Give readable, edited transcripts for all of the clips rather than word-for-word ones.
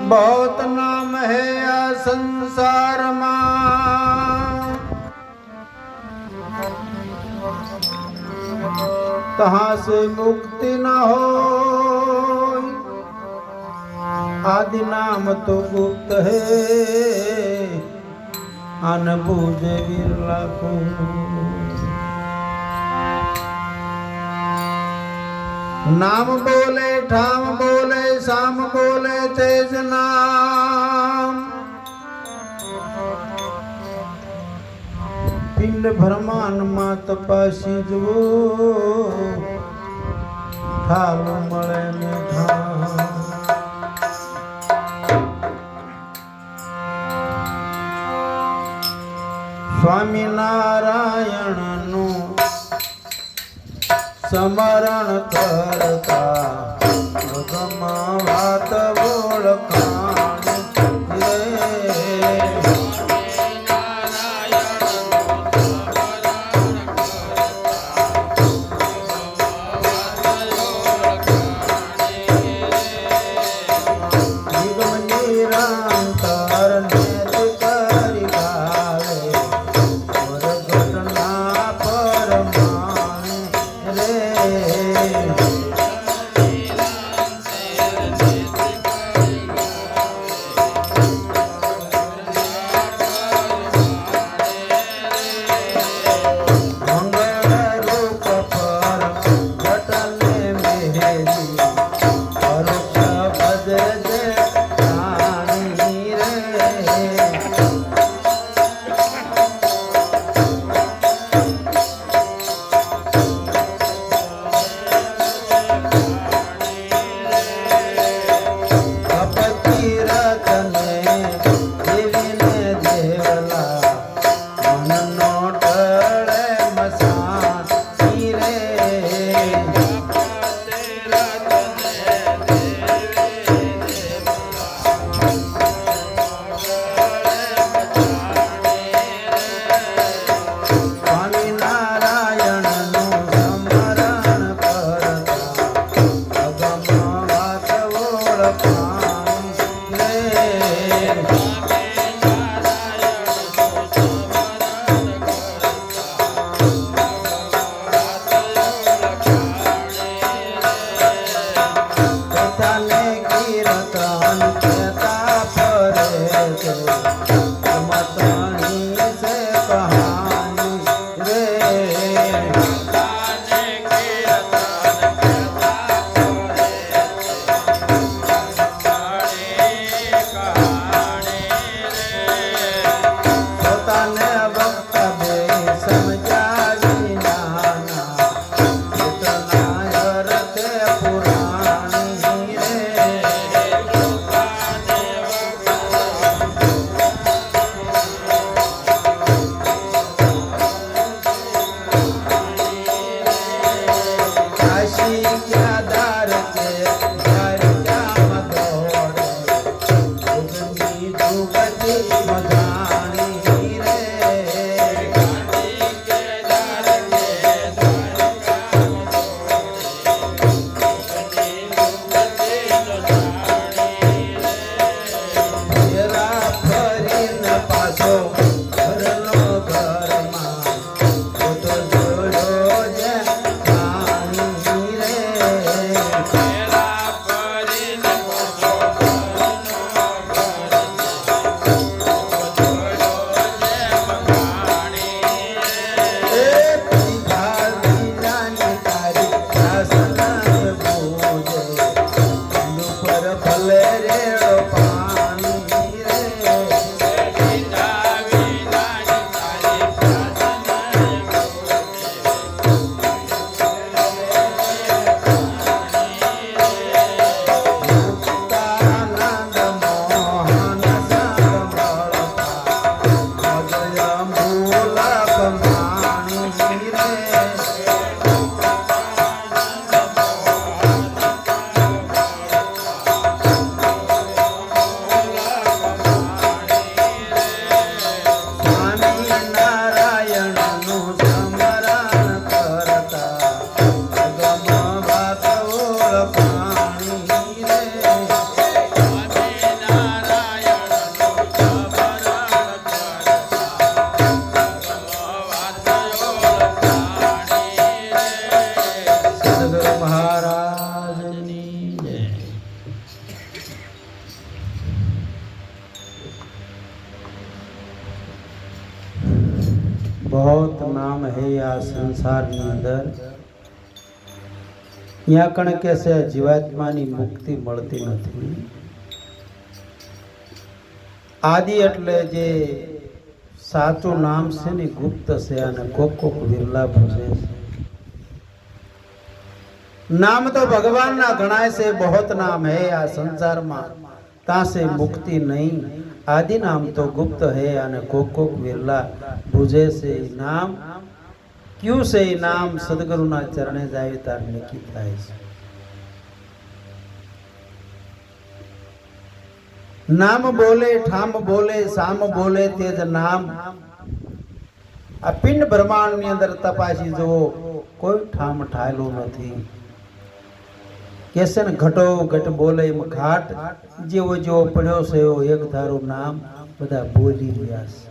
बहुत नाम है आ संसार में, तहाँ से मुक्ति न हो। आदि नाम तो गुप्त है, अन बूझे बिरला को। नाम बोले ठाम बोले शाम बोले तेज नाम। पिंड भ्रमान मा तपासी जो ठाल मळे में ठाम। स्वामी नारायण नु समरण करता गमा वात ओळखाण रे। निगम निरंतर नेत करि गावे, और घटना परमाने रे। મહારાજની જય। बहुत नाम है या संसार ની અંદર ત્યાં કણ કે છે જીવાત્માની મુક્તિ મળતી નથી। આદિ એટલે જે સાચું નામ છે ને ગુપ્ત છે અને કોક કોક વિરલા પૂછે છે। नाम तो भगवान ना गणाय से बहुत नाम है आ संसार में ता से मुक्ति नहीं। आदि नाम तो गुप्त है अने कोक कोक विरला बुझे से नाम क्यों से नाम सदगुरु ना चरणे जाए तार नक्की थाय छे। नाम बोले ठाम बोले साम बोले तेज नाम आ पिंड ब्रह्मांड ની અંદર તપાસી જો કોઈ ઠામ ઠાયલો નથી। કેસન ઘટો ઘટ બોલે ઘાટ જેવો જેવો પડ્યો છે એવો એક ધારું નામ બધા બોલી રહ્યા છે।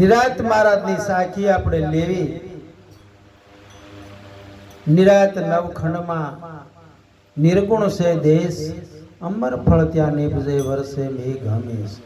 નિરાત મહારાજની સાખી આપણે લેવી। નિરાત નવખંડમાં નિર્ગુણ છે દેશ અમર ફળ ત્યાં નિપજે વર્ષે મેઘ હમેશ।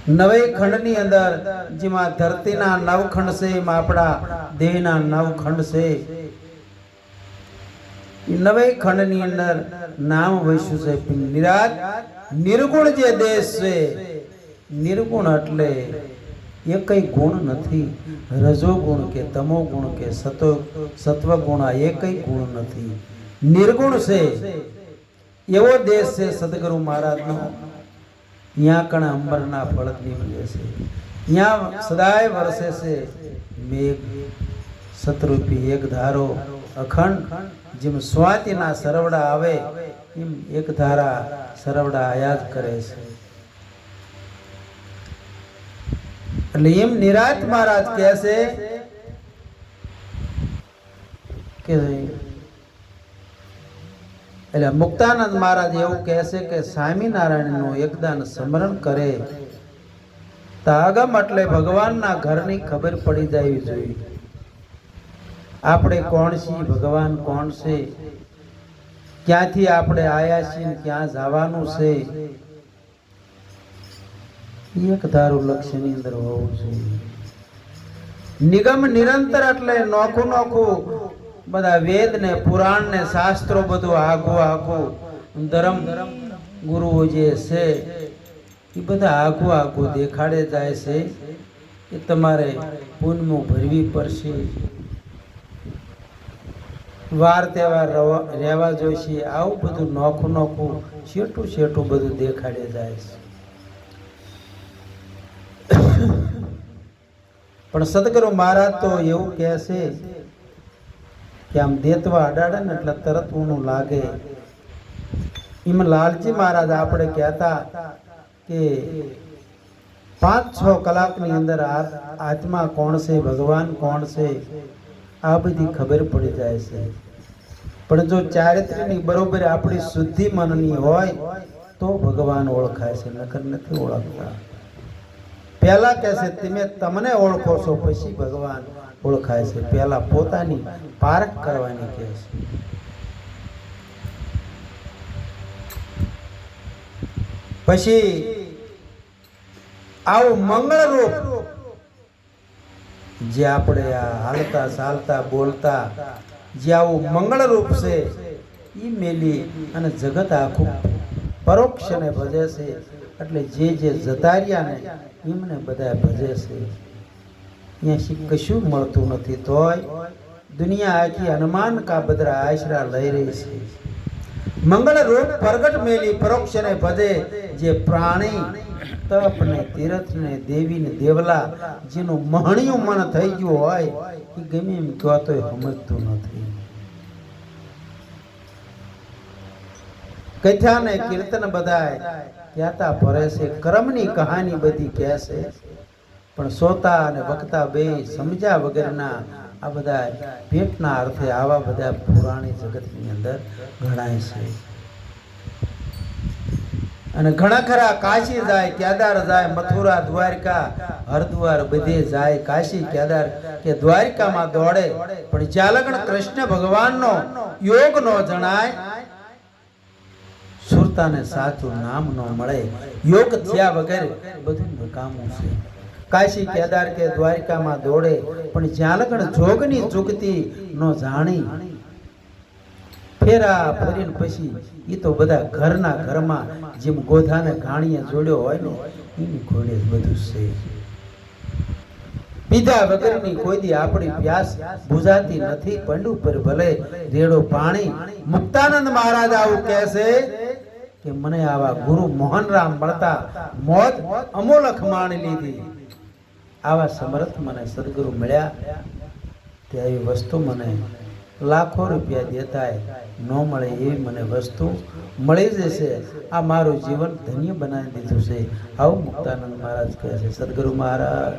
નવે ખંડની અંદર જેમાં ધરતીના નવખંડ છે એમાં આપણા દેહના નવખંડ છે। એ નવે ખંડની અંદર નામ વસ્યું છે નિરાત નિર્ગુણ જે દેશ છે। નિર્ગુણ એટલે એ કઈ ગુણ નથી। રજો ગુણ કે તમો ગુણ કે સત્વ ગુણ એ કઈ ગુણ નથી। નિર્ગુણ છે એવો દેશ છે સદગુરુ મહારાજનો। यहाँ कण अंबरना फल निकले से यहाँ सदाय वर्षे से मेघ सतरूपी एक धारो अखंड जिम स्वाति ना सरवड़ा आवे इम एक धारा सरवड़ा आयाज करे से। એટલે એમ નિરાત મહારાજ કહે છે કે એટલે મુક્તાનંદ મહારાજ એવું કહે છે કે સ્વામિનારાયણનું એકદાન સ્મરણ કરે તાગમ એટલે ભગવાનના ઘરની ખબર પડી જવી જોઈએ। આપણે કોણ છીએ, ભગવાન કોણ છે, ક્યાંથી આપણે આયા છીએ, ક્યાં જવાનું છે, એક ધારું લક્ષ્યની અંદર હોવું જોઈએ। નિગમ નિરંતર એટલે નોખું નોખું બધા વેદ ને પુરાણ ને શાસ્ત્રો બધું આઘું આઘું ધર્મ ગુરુઓ જે છે એ બધા આઘું આઘું દેખાડે જાય છે કે તમારે પુણ્ય ભરવી પડશે, વાર તહેવાર રહેવા જોઈશે। આવું બધું નોખું નોખું છેટું છેટું બધું દેખાડે જાય છે। પણ સદગુરુ મહારાજ તો એવું કહે છે કે આમ દેતવા અડાડે ને એટલે તરત ઊનું લાગે। એમ લાલજી મહારાજ આપણે કહેતા કે 5-6 કલાકની અંદર આત્મા કોણ છે, ભગવાન કોણ છે આ બધી ખબર પડી જાય છે। પણ જો ચારિત્ર્યની બરોબર આપણી શુદ્ધિ મનની હોય તો ભગવાન ઓળખાય છે, નકર નથી ઓળખતા। પહેલા કહે છે તમે તમને ઓળખો છો પછી ભગવાન ઓળખાય છે। પહેલા પોતાની પારખ કરવાની કહે છે। પછી આવું મંગળ રૂપ જે આપણે આ હાલતા ચાલતા બોલતા જે આવું મંગળ રૂપ છે એ મેલી અને જગત આખું પરોક્ષને ભજે છે। એટલે જે જતાર્યા ને એમને બધા ભજે છે। અહીંયા કશું મળતું નથી તોય દુનિયા આખી હનુમાન કા બદરા આશરા લઈ રહી છે। મંગળ રૂપ પ્રગટ મેલી પરોક્ષને ભજે જે પ્રાણી તપ ને તીર્થ ને દેવી ને દેવલા જેનું મહણિયું મન થઈ ગયું હોય એ ગમે એમ કહેતો સમજતું નથી। કથા ને કીર્તન બધાય કહેતા ફરે છે, કર્મની કહાની બધી કહે છે, પણ સોતા અને વક્તા બે સમજ્યા વગરના આ બધા ભેટના અર્થે આવા બધા પુરાણી જગતની અંદર ગણાય છે। અને ઘણા ખરા કાશી જાય, કેદાર જાય, મથુરા, દ્વારકા, હરદ્વાર બધે જાય. કાશી, કેદાર કે દ્વારકામાં દોડે, પણ જ્યાં લગન કૃષ્ણ ભગવાનનો યોગ નો જણાય, સુરતાને સાચું નામ ન મળે, યોગ થયા વગર બધું નકામું છે. કાશી, કેદાર કે દ્વારકામાં દોડે, પણ જ્યાં લગન જોગની ચૂકતી નો જાણી, ફેરા ફરીને પછી એ તો બધા ઘરના ઘરમાં જેમ ગોધાને ઘાણીએ જોડ્યો હોય ને એની ઘોડે બધું છે. પીધા વગરની કોઈ દી આપણી પ્યાસ બુઝાતી નથી. પંડુ પર ભલે રેડો પાણી. મુક્તાનંદ મહારાજ આવું કહે છે કે મને આવા ગુરુ મોહનરામ મળતા મોત અમોલક માણી લીધી. આવા સમર્થ મને સદગુરુ મળ્યા તે આવી વસ્તુ મને લાખો રૂપિયા દેતાય ન મળે એવી મને વસ્તુ મળી જશે. આ મારું જીવન ધન્ય બનાવી દીધું છે. આવું મુક્તાનંદ મહારાજ કહે છે. સદગુરુ મહારાજ.